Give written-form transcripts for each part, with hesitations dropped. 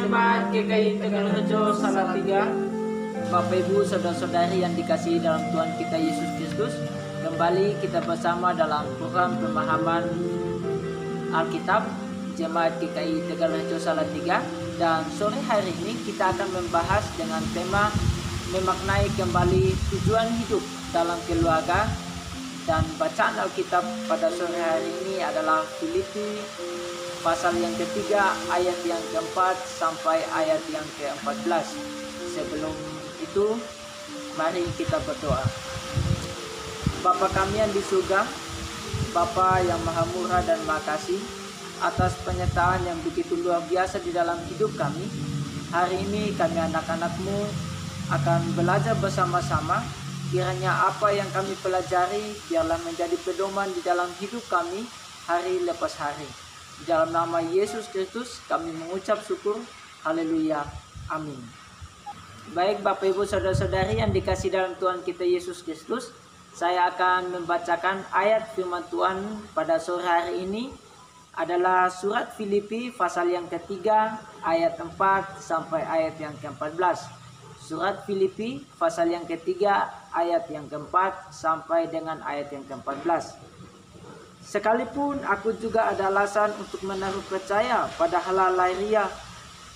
Jemaat GKI Tegalrejo Salatiga, Bapak Ibu Saudara-saudari yang dikasihi dalam Tuhan kita Yesus Kristus, kembali kita bersama dalam program pemahaman Alkitab Jemaat GKI Tegalrejo Salatiga. Dan sore hari ini kita akan membahas dengan tema memaknai kembali tujuan hidup dalam keluarga. Dan bacaan Alkitab pada sore hari ini adalah Filipi pasal yang ketiga ayat yang keempat sampai ayat yang ke-14. Sebelum itu, mari kita berdoa. Bapa kami yang di surga, Bapa yang maha murah dan maha kasih, atas penyertaan yang begitu luar biasa di dalam hidup kami. Hari ini kami anak-anak-Mu akan belajar bersama-sama. Kiranya apa yang kami pelajari biarlah menjadi pedoman di dalam hidup kami hari lepas hari. Di dalam nama Yesus Kristus kami mengucap syukur. Haleluya. Amin. Baik Bapak Ibu Saudara-saudari yang dikasihi dalam Tuhan kita Yesus Kristus, saya akan membacakan ayat firman Tuhan pada sore hari ini adalah surat Filipi pasal yang ketiga ayat 4 sampai ayat yang ke-14. Surat Filipi pasal yang ketiga ayat yang keempat sampai dengan ayat yang ke-14. Sekalipun aku juga ada alasan untuk menaruh percaya pada hal-hal lahiriah,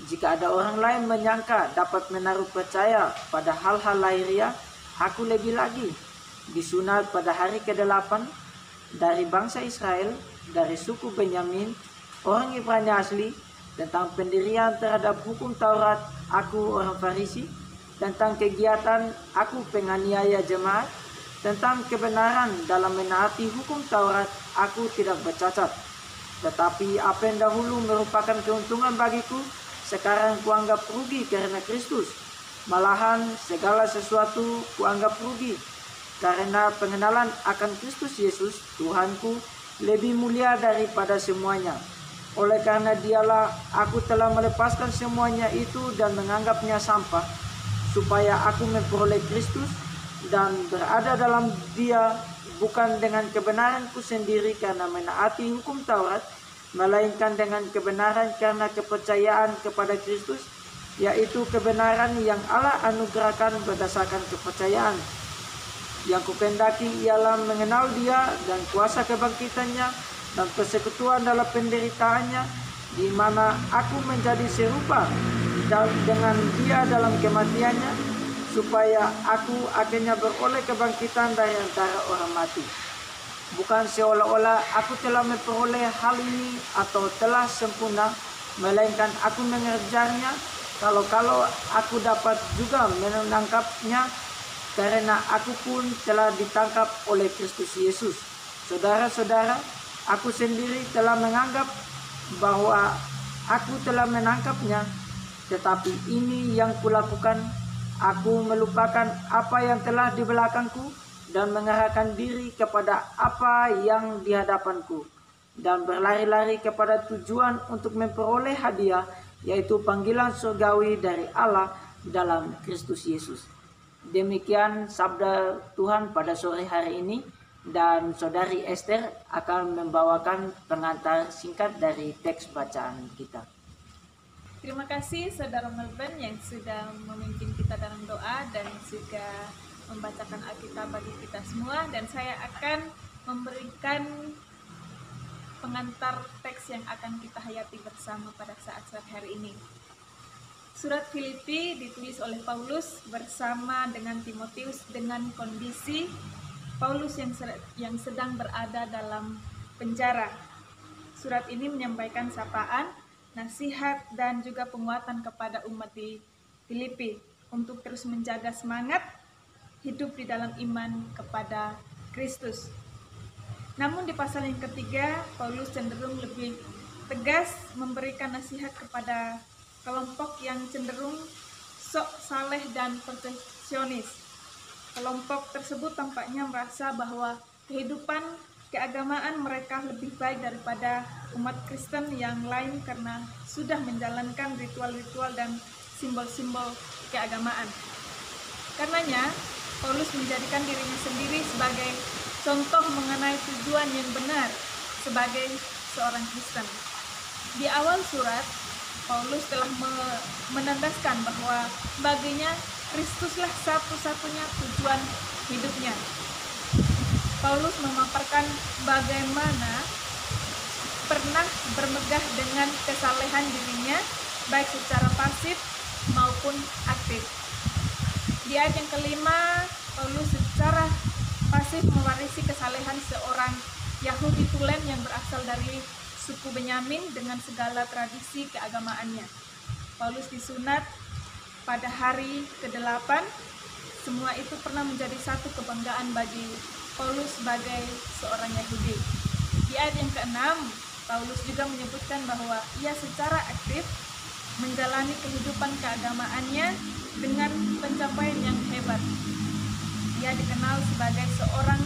jika ada orang lain menyangka dapat menaruh percaya pada hal-hal lahiriah, aku lebih lagi. Disunat pada hari ke-8 dari bangsa Israel, dari suku Benyamin, orang Ibrani asli, tentang pendirian terhadap hukum Taurat, aku orang Farisi, tentang kegiatan aku penganiaya jemaat, tentang kebenaran dalam menaati hukum Taurat, aku tidak bercacat. Tetapi apa yang dahulu merupakan keuntungan bagiku, sekarang kuanggap rugi karena Kristus. Malahan segala sesuatu kuanggap rugi, karena pengenalan akan Kristus Yesus, Tuhanku, lebih mulia daripada semuanya. Oleh karena Dialah aku telah melepaskan semuanya itu dan menganggapnya sampah, supaya aku memperoleh Kristus dan berada dalam Dia, bukan dengan kebenaranku sendiri karena menaati hukum Taurat, melainkan dengan kebenaran karena kepercayaan kepada Kristus, yaitu kebenaran yang Allah anugerahkan berdasarkan kepercayaan. Yang kupendaki ialah mengenal Dia dan kuasa kebangkitannya dan persekutuan dalam penderitaannya, di mana aku menjadi serupa dengan Dia dalam kematiannya, supaya aku akhirnya beroleh kebangkitan dari antara orang mati. Bukan seolah-olah aku telah memperoleh hal ini atau telah sempurna, melainkan aku mengerjanya kalau aku dapat juga menangkapnya, karena aku pun telah ditangkap oleh Kristus Yesus. Saudara-saudara, aku sendiri telah menganggap bahwa aku telah menangkapnya. Tetapi ini yang kulakukan, aku melupakan apa yang telah di belakangku dan mengarahkan diri kepada apa yang di hadapanku, dan berlari-lari kepada tujuan untuk memperoleh hadiah, yaitu panggilan surgawi dari Allah dalam Kristus Yesus. Demikian sabda Tuhan pada sore hari ini, dan Saudari Esther akan membawakan pengantar singkat dari teks bacaan kita. Terima kasih Saudara Melvin yang sudah memimpin kita dalam doa dan juga membacakan Alkitab bagi kita semua, dan saya akan memberikan pengantar teks yang akan kita hayati bersama pada saat hari ini. Surat Filipi ditulis oleh Paulus bersama dengan Timotius dengan kondisi Paulus yang sedang berada dalam penjara. Surat ini menyampaikan sapaan, nasihat, dan juga penguatan kepada umat di Filipi untuk terus menjaga semangat hidup di dalam iman kepada Kristus. Namun di pasal yang ketiga, Paulus cenderung lebih tegas memberikan nasihat kepada kelompok yang cenderung sok saleh dan perfeksionis. Kelompok tersebut tampaknya merasa bahwa kehidupan keagamaan mereka lebih baik daripada umat Kristen yang lain karena sudah menjalankan ritual-ritual dan simbol-simbol keagamaan. Karenanya, Paulus menjadikan dirinya sendiri sebagai contoh mengenai tujuan yang benar sebagai seorang Kristen. Di awal surat, Paulus telah menandaskan bahwa baginya Kristuslah satu-satunya tujuan hidupnya. Paulus memaparkan bagaimana pernah bermegah dengan kesalehan dirinya, baik secara pasif maupun aktif. Di ayat yang kelima, Paulus secara pasif mewarisi kesalehan seorang Yahudi tulen yang berasal dari suku Benyamin dengan segala tradisi keagamaannya. Paulus disunat pada hari ke-8. Semua itu pernah menjadi satu kebanggaan bagi Paulus sebagai seorang Yahudi. Di ayat yang ke-6, Paulus juga menyebutkan bahwa ia secara aktif menjalani kehidupan keagamaannya dengan pencapaian yang hebat. Ia dikenal sebagai seorang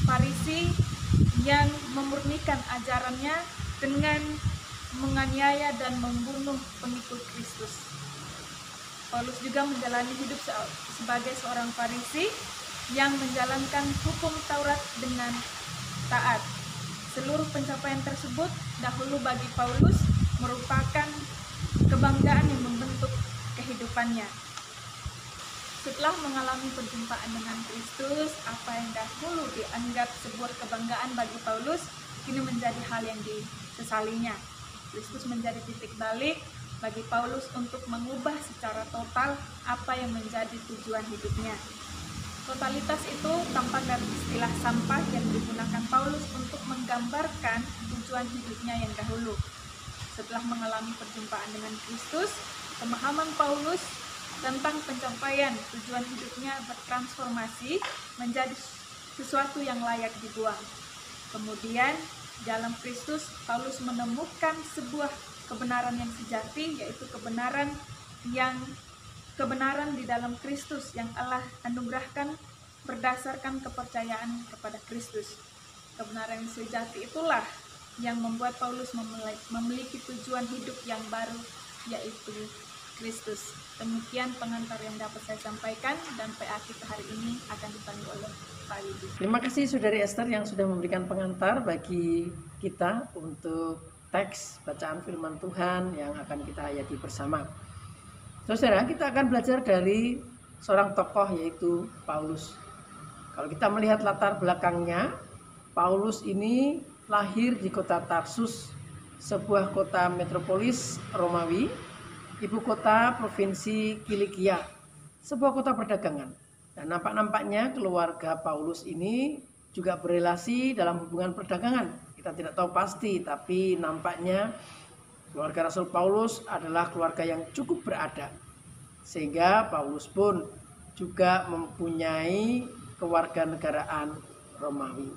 Farisi yang memurnikan ajarannya dengan menganiaya dan membunuh pengikut Kristus. Paulus juga menjalani hidup sebagai seorang Farisi yang menjalankan hukum Taurat dengan taat. Seluruh pencapaian tersebut dahulu bagi Paulus merupakan kebanggaan yang membentuk kehidupannya. Setelah mengalami perjumpaan dengan Kristus, apa yang dahulu dianggap sebuah kebanggaan bagi Paulus kini menjadi hal yang disesalinya. Kristus menjadi titik balik bagi Paulus untuk mengubah secara total apa yang menjadi tujuan hidupnya. Totalitas itu tampak dari istilah sampah yang digunakan Paulus untuk menggambarkan tujuan hidupnya yang dahulu. Setelah mengalami perjumpaan dengan Kristus, pemahaman Paulus tentang pencapaian tujuan hidupnya bertransformasi menjadi sesuatu yang layak dibuang. Kemudian, dalam Kristus, Paulus menemukan sebuah kebenaran yang sejati, yaitu kebenaran di dalam Kristus yang Allah anugerahkan berdasarkan kepercayaan kepada Kristus. Kebenaran yang sejati itulah yang membuat Paulus memiliki tujuan hidup yang baru, yaitu Kristus. Demikian pengantar yang dapat saya sampaikan, dan PA kita hari ini akan dipandu oleh Pak Yudi. Terima kasih Saudari Esther yang sudah memberikan pengantar bagi kita untuk teks bacaan firman Tuhan yang akan kita hayati bersama. Saudara, kita akan belajar dari seorang tokoh yaitu Paulus. Kalau kita melihat latar belakangnya, Paulus ini lahir di kota Tarsus, sebuah kota metropolis Romawi, ibu kota provinsi Kilikia, sebuah kota perdagangan. Dan nampaknya keluarga Paulus ini juga berelasi dalam hubungan perdagangan. Kita tidak tahu pasti, tapi nampaknya keluarga Rasul Paulus adalah keluarga yang cukup berada. Sehingga Paulus pun juga mempunyai kewarganegaraan Romawi.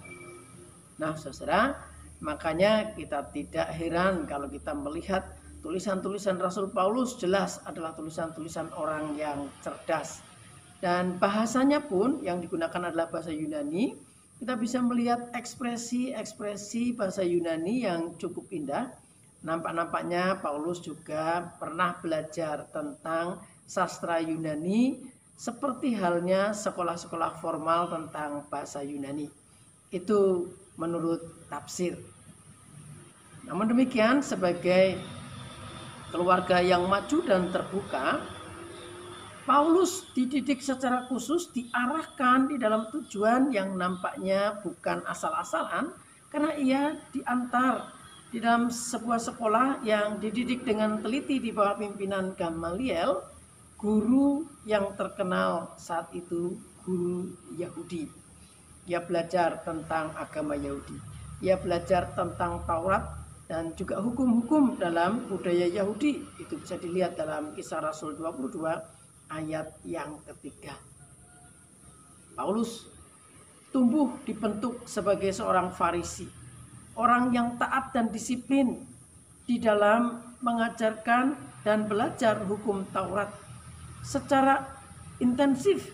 Nah, saudara, makanya kita tidak heran kalau kita melihat tulisan-tulisan Rasul Paulus jelas adalah tulisan-tulisan orang yang cerdas. Dan bahasanya pun yang digunakan adalah bahasa Yunani. Kita bisa melihat ekspresi-ekspresi bahasa Yunani yang cukup indah. Nampaknya Paulus juga pernah belajar tentang sastra Yunani, seperti halnya sekolah-sekolah formal tentang bahasa Yunani. Itu menurut tafsir. Namun demikian, sebagai keluarga yang maju dan terbuka, Paulus dididik secara khusus, diarahkan di dalam tujuan yang nampaknya bukan asal-asalan, karena ia diantar di dalam sebuah sekolah yang dididik dengan teliti di bawah pimpinan Gamaliel, guru yang terkenal saat itu, guru Yahudi. Ia belajar tentang agama Yahudi, ia belajar tentang Taurat dan juga hukum-hukum dalam budaya Yahudi. Itu bisa dilihat dalam Kisah Rasul 22 ayat yang ketiga. Paulus tumbuh dibentuk sebagai seorang Farisi, orang yang taat dan disiplin di dalam mengajarkan dan belajar hukum Taurat secara intensif.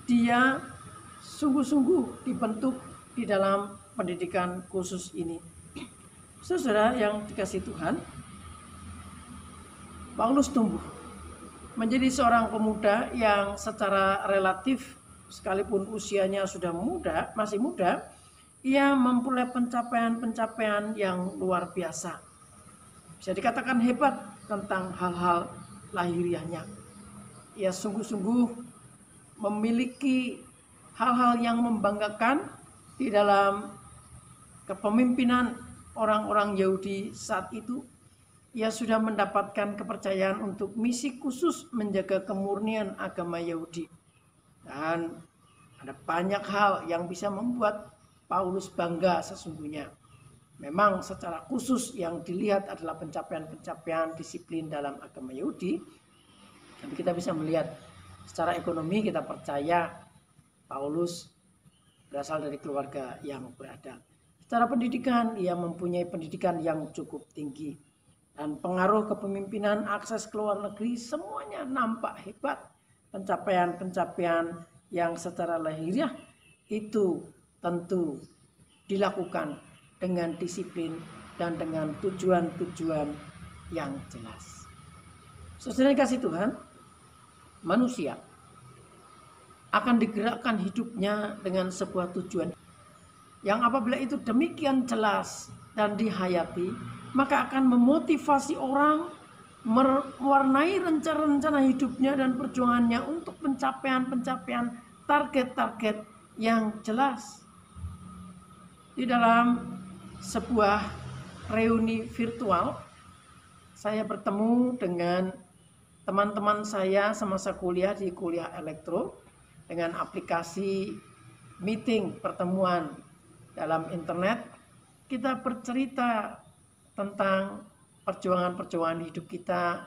Dia sungguh-sungguh dibentuk di dalam pendidikan khusus ini. Saudara yang dikasihi Tuhan, Paulus tumbuh menjadi seorang pemuda yang secara relatif, sekalipun usianya sudah masih muda, ia memperoleh pencapaian-pencapaian yang luar biasa. bisa dikatakan hebat tentang hal-hal lahiriahnya. Ia sungguh-sungguh memiliki hal-hal yang membanggakan di dalam kepemimpinan orang-orang Yahudi saat itu. Ia sudah mendapatkan kepercayaan untuk misi khusus menjaga kemurnian agama Yahudi. Dan ada banyak hal yang bisa membuat Paulus bangga sesungguhnya. Memang secara khusus yang dilihat adalah pencapaian-pencapaian disiplin dalam agama Yahudi. Tapi kita bisa melihat secara ekonomi, kita percaya Paulus berasal dari keluarga yang berada. Secara pendidikan, ia mempunyai pendidikan yang cukup tinggi. Dan pengaruh kepemimpinan, akses ke luar negeri, semuanya nampak hebat. Pencapaian-pencapaian yang secara lahiriah itu tentu dilakukan dengan disiplin dan dengan tujuan-tujuan yang jelas. Saudara kasih Tuhan, manusia akan digerakkan hidupnya dengan sebuah tujuan yang apabila itu demikian jelas dan dihayati, maka akan memotivasi orang mewarnai rencana-rencana hidupnya dan perjuangannya untuk pencapaian-pencapaian target-target yang jelas. Di dalam sebuah reuni virtual, saya bertemu dengan teman-teman saya semasa kuliah di kuliah elektro dengan aplikasi meeting pertemuan dalam internet. Kita bercerita tentang perjuangan-perjuangan hidup kita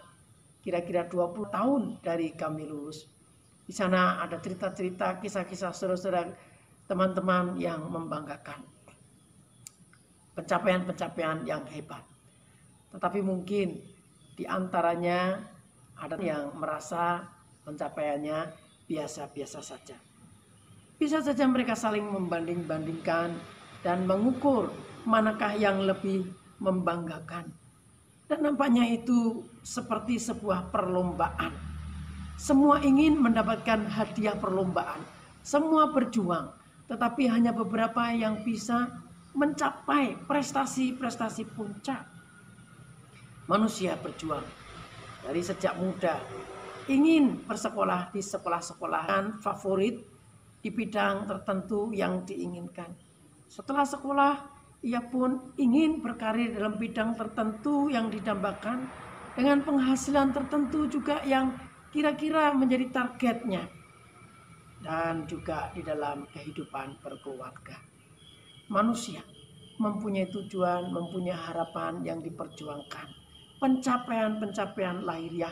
kira-kira 20 tahun dari kami lulus. Di sana ada cerita-cerita, kisah-kisah saudara-saudara, teman-teman yang membanggakan. Pencapaian-pencapaian yang hebat. Tetapi mungkin di antaranya ada yang merasa pencapaiannya biasa-biasa saja. Bisa saja mereka saling membanding-bandingkan dan mengukur manakah yang lebih membanggakan. Dan nampaknya itu seperti sebuah perlombaan. Semua ingin mendapatkan hadiah perlombaan. Semua berjuang, tetapi hanya beberapa yang bisa mencapai prestasi-prestasi puncak. Manusia berjuang dari sejak muda, ingin bersekolah di sekolah-sekolahan favorit di bidang tertentu yang diinginkan. Setelah sekolah, ia pun ingin berkarir dalam bidang tertentu yang didambakan dengan penghasilan tertentu juga yang kira-kira menjadi targetnya. Dan juga di dalam kehidupan berkeluarga. Manusia mempunyai tujuan, mempunyai harapan yang diperjuangkan. Pencapaian-pencapaian lahiriah,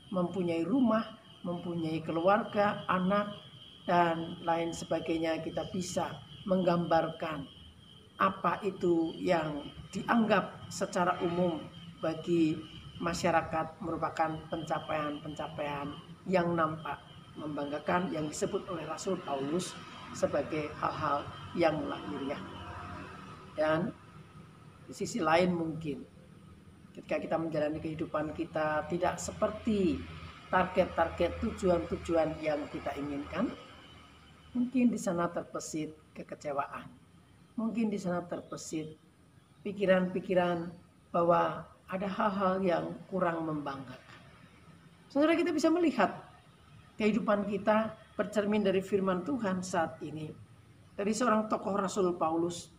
mempunyai rumah, mempunyai keluarga, anak, dan lain sebagainya. Kita bisa menggambarkan apa itu yang dianggap secara umum bagi masyarakat merupakan pencapaian-pencapaian yang nampak membanggakan, yang disebut oleh Rasul Paulus sebagai hal-hal yang lahiriah. Dan di sisi lain mungkin ketika kita menjalani kehidupan kita tidak seperti target-target tujuan-tujuan yang kita inginkan, mungkin di sana terbesit kekecewaan. Mungkin di sana terbesit pikiran-pikiran bahwa ada hal-hal yang kurang membanggakan. Saudara, kita bisa melihat kehidupan kita bercermin dari firman Tuhan saat ini. Dari seorang tokoh Rasul Paulus.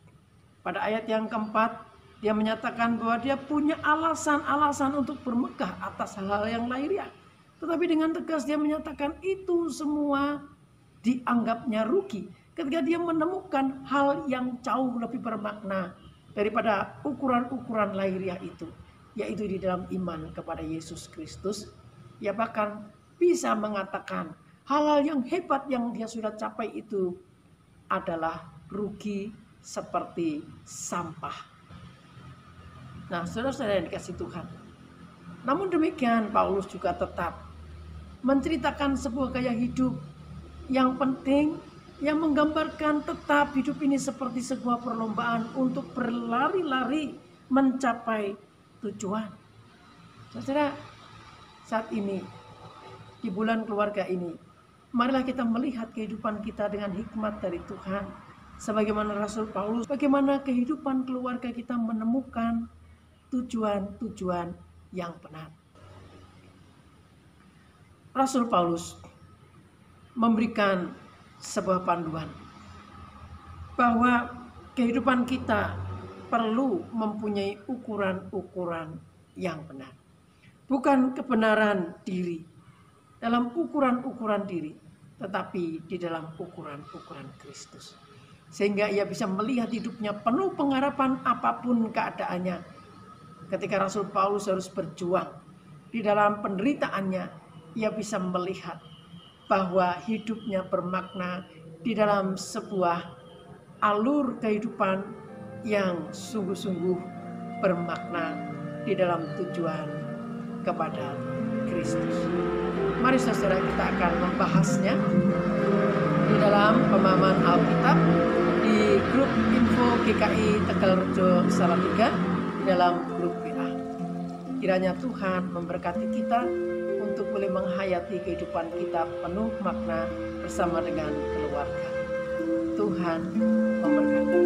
Pada ayat yang keempat, dia menyatakan bahwa dia punya alasan-alasan untuk bermegah atas hal-hal yang lahiriah. Tetapi dengan tegas dia menyatakan itu semua dianggapnya rugi ketika dia menemukan hal yang jauh lebih bermakna daripada ukuran-ukuran lahiriah itu, yaitu di dalam iman kepada Yesus Kristus. Ia bahkan bisa mengatakan hal-hal yang hebat yang dia sudah capai itu adalah rugi seperti sampah. Nah, saudara-saudara yang dikasihi Tuhan, namun demikian Paulus juga tetap menceritakan sebuah gaya hidup yang penting, yang menggambarkan tetap hidup ini seperti sebuah perlombaan untuk berlari-lari mencapai tujuan. Saudara, saat ini di bulan keluarga ini, marilah kita melihat kehidupan kita dengan hikmat dari Tuhan. Sebagaimana Rasul Paulus, bagaimana kehidupan keluarga kita menemukan tujuan-tujuan yang benar. Rasul Paulus memberikan sebuah panduan bahwa kehidupan kita perlu mempunyai ukuran-ukuran yang benar. Bukan kebenaran diri dalam ukuran-ukuran diri, tetapi di dalam ukuran-ukuran Kristus. Sehingga ia bisa melihat hidupnya penuh pengharapan apapun keadaannya. Ketika Rasul Paulus harus berjuang di dalam penderitaannya, ia bisa melihat bahwa hidupnya bermakna di dalam sebuah alur kehidupan yang sungguh-sungguh bermakna di dalam tujuan kepada Kristus. Mari saudara, kita akan membahasnya di dalam pemahaman Alkitab di grup info GKI Tegalrejo Salatiga, di dalam grup WA. Kiranya Tuhan memberkati kita untuk boleh menghayati kehidupan kita penuh makna bersama dengan keluarga. Tuhan memberkati.